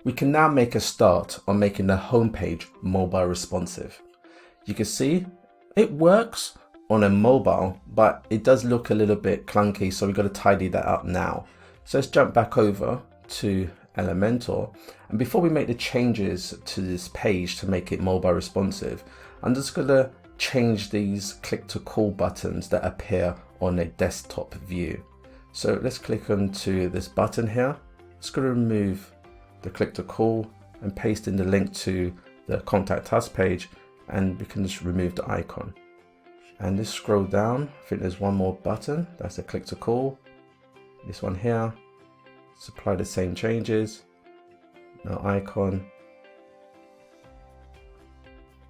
we can now make a start on making the homepage mobile responsive. You can see it works on a mobile, but it does look a little bit clunky, so we've got to tidy that up now. So let's jump back over to Elementor, and before we make the changes to this page to make it mobile responsive, I'm just going to change these click to call buttons that appear on a desktop view. So let's click onto this button here. It's going to remove the click to call and paste in the link to the contact us page, and we can just remove the icon. And let's scroll down. I think there's one more button. That's the click to call. This one here. Let's apply the same changes. No icon.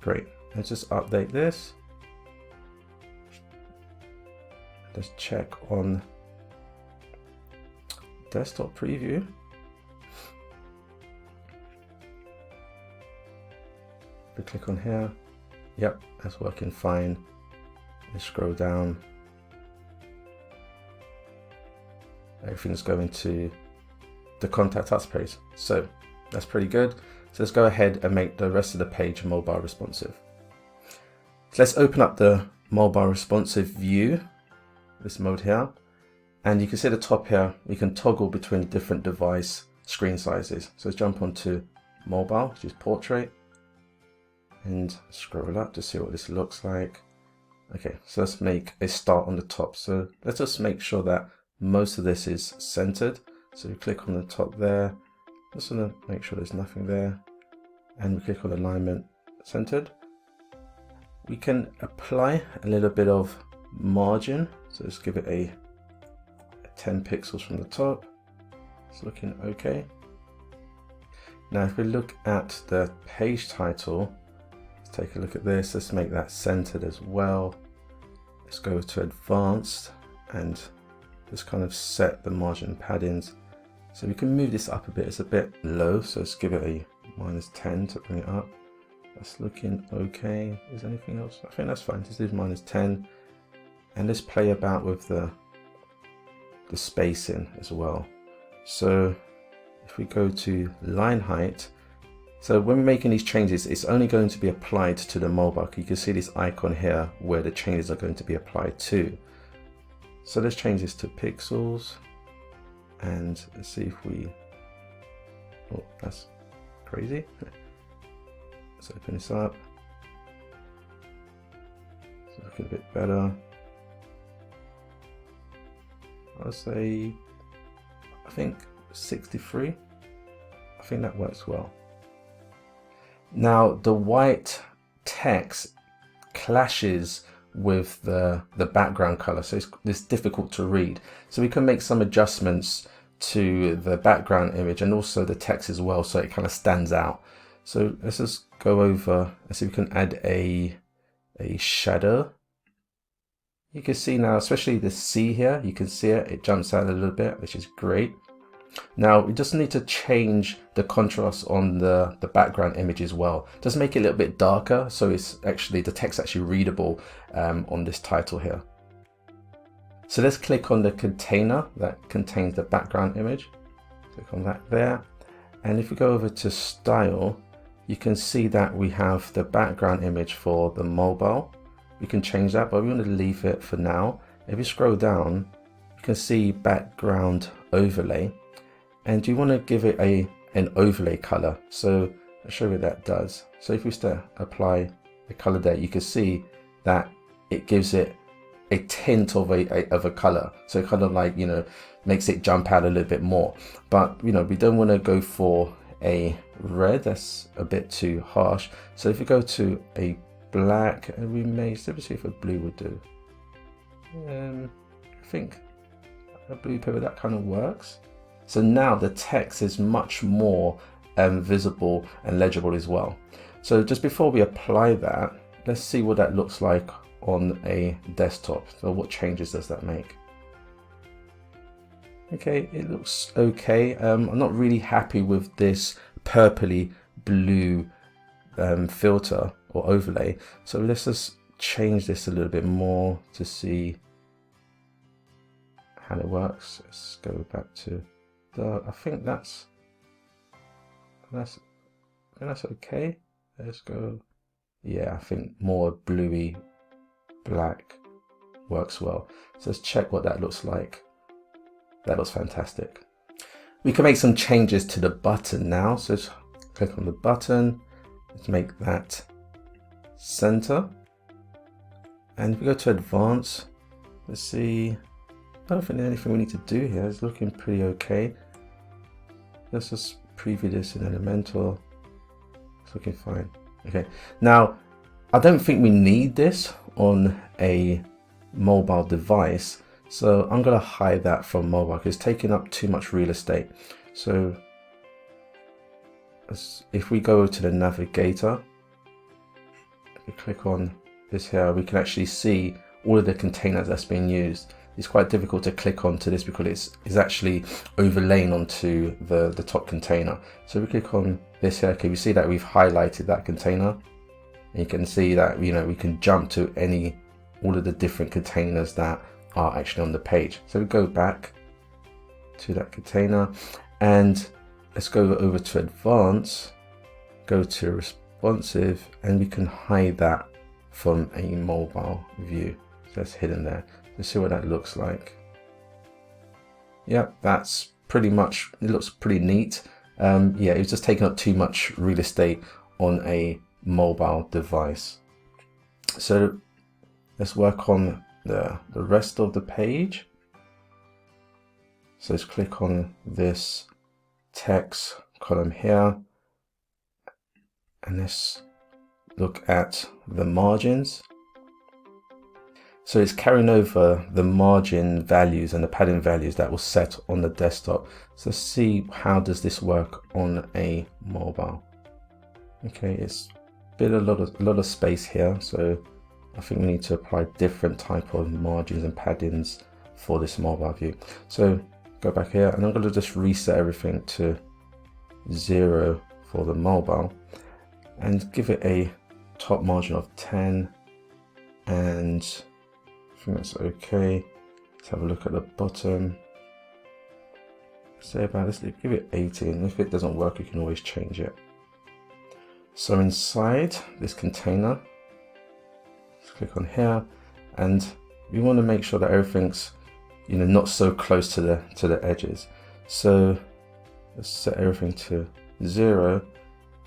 Great. Let's just update this. Let's check on desktop preview. We click on here. Yep, that's working fine. Let's scroll down. Everything's going to the contact us page. So that's pretty good. So let's go ahead and make the rest of the page mobile responsive. So let's open up the mobile responsive view, this mode here. And you can see at the top here, we can toggle between different device screen sizes. So let's jump onto mobile, which is portrait, and scroll up to see what this looks like. Okay, so let's make a start on the top. So let's just make sure that most of this is centered. So we click on the top there. Just want to make sure there's nothing there. And we click on alignment centered. We can apply a little bit of margin. So let's give it a 10 pixels from the top. It's looking okay. Now if we look at the page title, let's take a look at this. Let's make that centered as well. Let's go to advanced and just kind of set the margin paddings. So we can move this up a bit. It's a bit low, so let's give it a -10 to bring it up. That's looking okay. Is there anything else? I think that's fine. Just do -10, and let's play about with the spacing as well. So if we go to line height, so when we're making these changes, it's only going to be applied to the mobile. You can see this icon here where the changes are going to be applied to. So let's change this to pixels, and let's see if we, oh, that's crazy. Let's open this up. It's looking a bit better. I'll say, I think 63. I think that works well. Now the white text clashes with the background color, so it's difficult to read. So we can make some adjustments to the background image and also the text as well, so it kind of stands out. So let's just go over and see if we can add a shadow. You can see now, especially the C here, you can see it jumps out a little bit, which is great. Now we just need to change the contrast on the background image as well. Just make it a little bit darker, so it's actually, the text actually readable on this title here. So let's click on the container that contains the background image. Click on that there. And if we go over to style, you can see that we have the background image for the mobile. We can change that, but we want to leave it for now. If you scroll down, you can see background overlay, and you want to give it an overlay color. So I'll show you what that does. So if we apply a color there, you can see that it gives it a tint of a color. So it kind of like, you know, makes it jump out a little bit more. But you know, we don't want to go for a red, that's a bit too harsh. So if we go to a black, and we may, let's see if a blue would do. I think a blue paper, that kind of works. So now the text is much more visible and legible as well. So just before we apply that, let's see what that looks like on a desktop. So what changes does that make? Okay, it looks okay. I'm not really happy with this purpley blue filter or overlay. So let's just change this a little bit more to see how it works. Let's go back to dark. I think that's That's okay. Let's go. Yeah, I think more bluey black works well. So let's check what that looks like. That looks fantastic. We can make some changes to the button now. So let's click on the button. Let's make that center. And if we go to advanced, let's see. I don't think there's anything we need to do here. It's looking pretty okay. Let's just preview this in Elementor. It's looking fine. Okay. Now, I don't think we need this on a mobile device. So I'm going to hide that from mobile because it's taking up too much real estate. So if we go to the navigator, if we click on this here, we can actually see all of the containers that's being used. It's quite difficult to click onto this because it's actually overlaying onto the top container. So if we click on this here, okay, we see that we've highlighted that container. And you can see that, you know, we can jump to all of the different containers that are actually on the page. So we go back to that container and let's go over to advanced, go to responsive, and we can hide that from a mobile view. So that's hidden there. Let's see what that looks like. Yeah, that's pretty much, it looks pretty neat. Yeah, it's just taking up too much real estate on a mobile device. So let's work on the rest of the page. So let's click on this text column here and let's look at the margins. So it's carrying over the margin values and the padding values that was set on the desktop. So let's see, how does this work on a mobile? Okay, it's been a lot of space here, so I think we need to apply different type of margins and paddings for this mobile view. So go back here and I'm going to just reset everything to 0 for the mobile and give it a top margin of 10, and I think that's okay. Let's have a look at the bottom. Say about this, give it 18. If it doesn't work, you can always change it. So inside this container, let's click on here, and we want to make sure that everything's, you know, not so close to the edges. So let's set everything to 0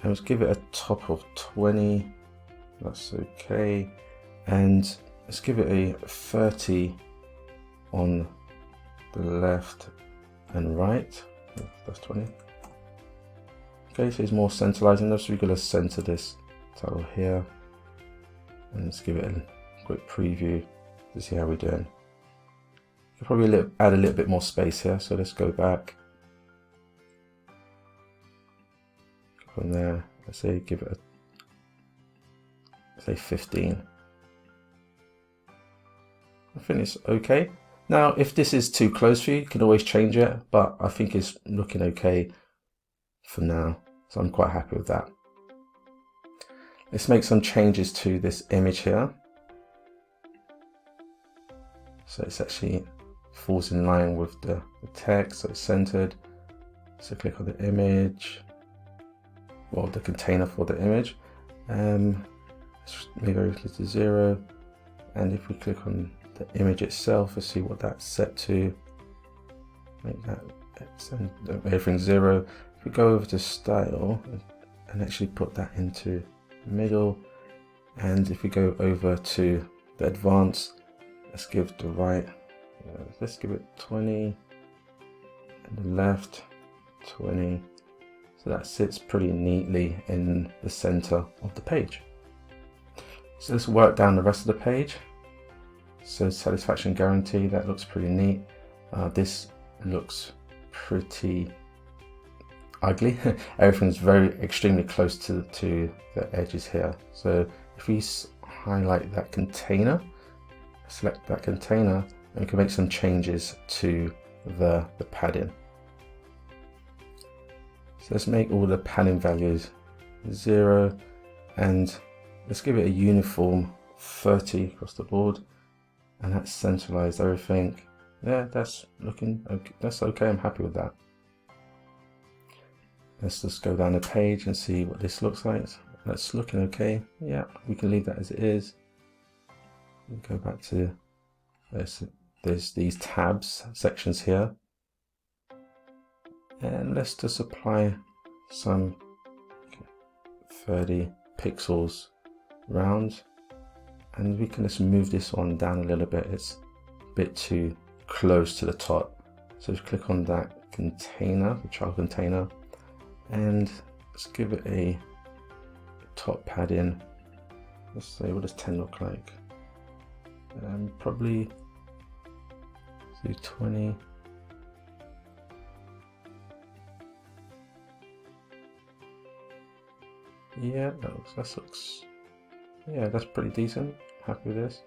and let's give it a top of 20. That's okay. And let's give it a 30 on the left and right. That's 20. Okay, so it's more centralizing. So we're going to center this title here. And let's give it a quick preview to see how we're doing. Could probably add a little bit more space here. So let's go back. Click on there. Let's say give it say 15. I think it's okay. Now, if this is too close for you, you can always change it, but I think it's looking okay for now. So I'm quite happy with that. Let's make some changes to this image here. So it's actually falls in line with the text, so it's centered. So click on the image, well, the container for the image. Let's move everything to 0. And if we click on the image itself, let's see what that's set to. Make that everything 0. If we go over to style and actually put that into middle, and if we go over to the advanced, let's give the right, let's give it 20, and the left 20. So that sits pretty neatly in the center of the page. So let's work down the rest of the page. So satisfaction guarantee, that looks pretty neat. This looks pretty ugly. Everything's extremely close to the edges here. So if we highlight that container, select that container, and we can make some changes to the padding. So let's make all the padding values 0, and let's give it a uniform 30 across the board, and that's centralized everything. Yeah, that's looking okay. That's okay. I'm happy with that. Let's just go down the page and see what this looks like. That's looking okay. Yeah, we can leave that as it is. We go back to this. There's these tabs, sections here. And let's just apply some 30 pixels round. And we can just move this one down a little bit. It's a bit too close to the top. So just click on that container, the child container, and let's give it a top padding. Let's say, what does 10 look like? Probably do 20. Yeah, that looks, yeah, that's pretty decent. Happy with this.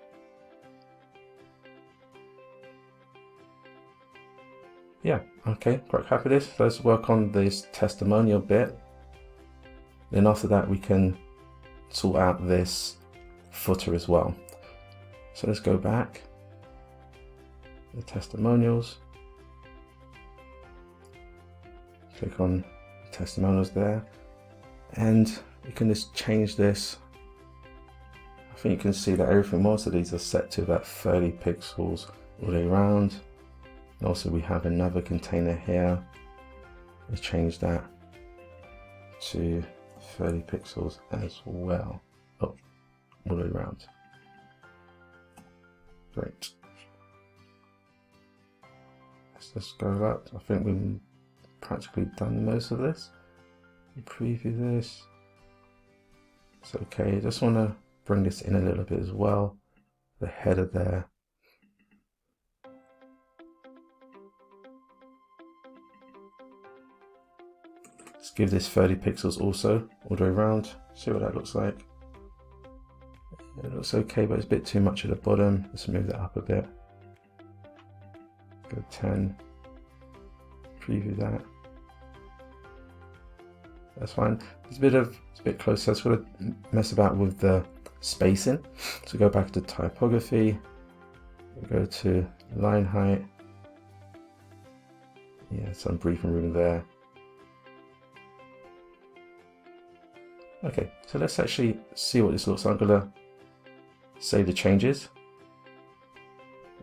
Yeah, okay, quite happy with this. Let's work on this testimonial bit. Then after that, we can sort out this footer as well. So let's go back, the testimonials, click on testimonials there, and you can just change this. I think you can see that everything, most of these are set to about 30 pixels all the way around. And also we have another container here. Let's change that to 30 pixels as well. Oh, all the way around. Great. Let's just go up. I think we've practically done most of this. Preview this. It's okay. I just want to bring this in a little bit as well. The header there. Let's give this 30 pixels also all the way around. See what that looks like. It looks okay, but it's a bit too much at the bottom. Let's move that up a bit. Go 10. Preview that. That's fine. It's a bit close. So I just got to mess about with the spacing. So go back to typography. Go to line height. Yeah, some breathing room there. Okay, so let's actually see what this looks like. I'm gonna save the changes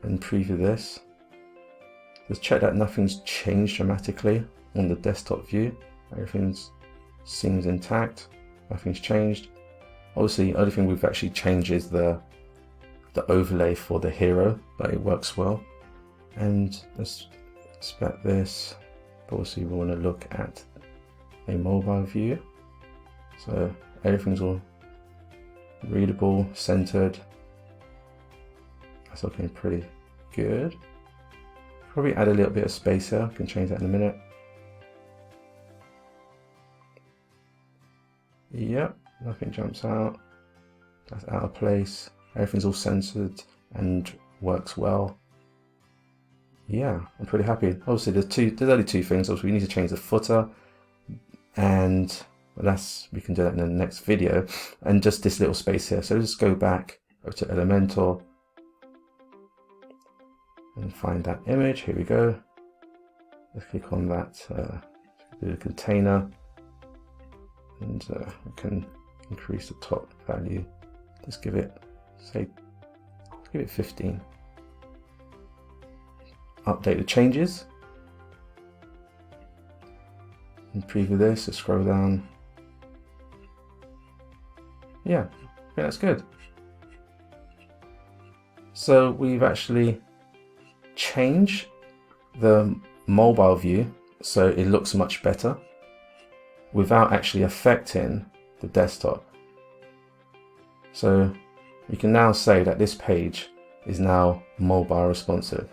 and preview this. Just check that nothing's changed dramatically on the desktop view. Everything seems intact, nothing's changed. Obviously, the only thing we've actually changed is the overlay for the hero, but it works well. And let's expect this, but also we want to look at a mobile view. So everything's all readable, centered. That's looking pretty good. Probably add a little bit of space here. I can change that in a minute. Yep, nothing jumps out. That's out of place. Everything's all centered and works well. Yeah, I'm pretty happy. Obviously, there's only two things. Obviously, we need to change the footer, and we can do that in the next video. And just this little space here. So just go back over to Elementor and find that image. Here we go. Let's click on that. Do the container, and we can increase the top value. Let's give it, say, give it 15. Update the changes and preview this. So scroll down. Yeah, that's good. So we've actually changed the mobile view so it looks much better without actually affecting the desktop. So we can now say that this page is now mobile responsive.